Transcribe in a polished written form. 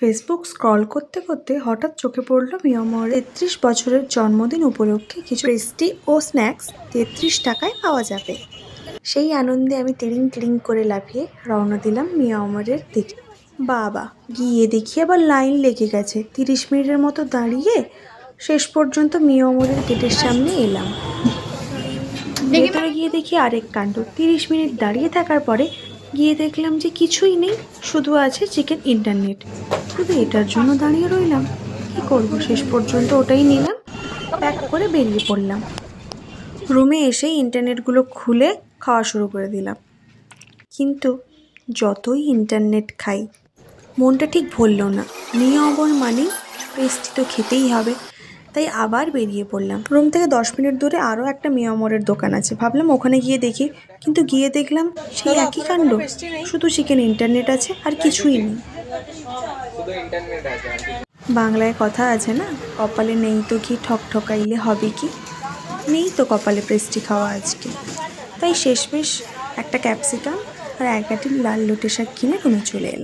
Facebook scroll করতে করতে হঠাৎ চোখে পড়লো মিয়ামরের 33 বছরের জন্মদিন উপলক্ষে কিছু পেস্ট্রি ও স্ন্যাক্স 33 টাকায় পাওয়া যাবে। সেই আনন্দে আমি তিরিং তিরিং করে লাফিয়ে রওনা দিলাম মিয়ামরের দিকে। বাবা, গিয়ে দেখি আবার লাইন লেগে গেছে। 30 মিনিটের মতো দাঁড়িয়ে শেষ পর্যন্ত মিয়ামরের গেটের সামনে এলাম। ভেতরে গিয়ে দেখি আরেক কাণ্ড। 30 মিনিট দাঁড়িয়ে থাকার পরে গিয়ে দেখলাম যে কিছুই নেই, শুধু আছে চিকেন ইন্টারনেট। শুধু এটার জন্য দাঁড়িয়ে রইলাম, কি করব? শেষ পর্যন্ত ওটাই নিলাম, প্যাক করে বেরিয়ে পড়লাম। রুমে এসেই ইন্টারনেটগুলো খুলে খাওয়া শুরু করে দিলাম। কিন্তু যতই ইন্টারনেট খাই মনটা ঠিক ভরল না। মিয়ামর মানে পেস্ট্রি তো খেতেই হবে, তাই আবার বেরিয়ে পড়লাম। রুম থেকে 10 মিনিট দূরে আরও একটা মিয়ামরের দোকান আছে, ভাবলাম ওখানে গিয়ে দেখি। কিন্তু গিয়ে দেখলাম সেই একই কাণ্ড, শুধু চিকেন ইন্টারনেট আছে আর কিছুই নেই। বাংলায় কথা আছে না, কপালে নেই তো কি ঠকাইলে হবে কি। নেই তো কপালে পেস্ট্রি খাওয়া আজকে, তাই শেষমেশ একটা ক্যাপসিকাম আর 1 বাটি লাল লটে শাক কিনে রুমে চলে এলাম।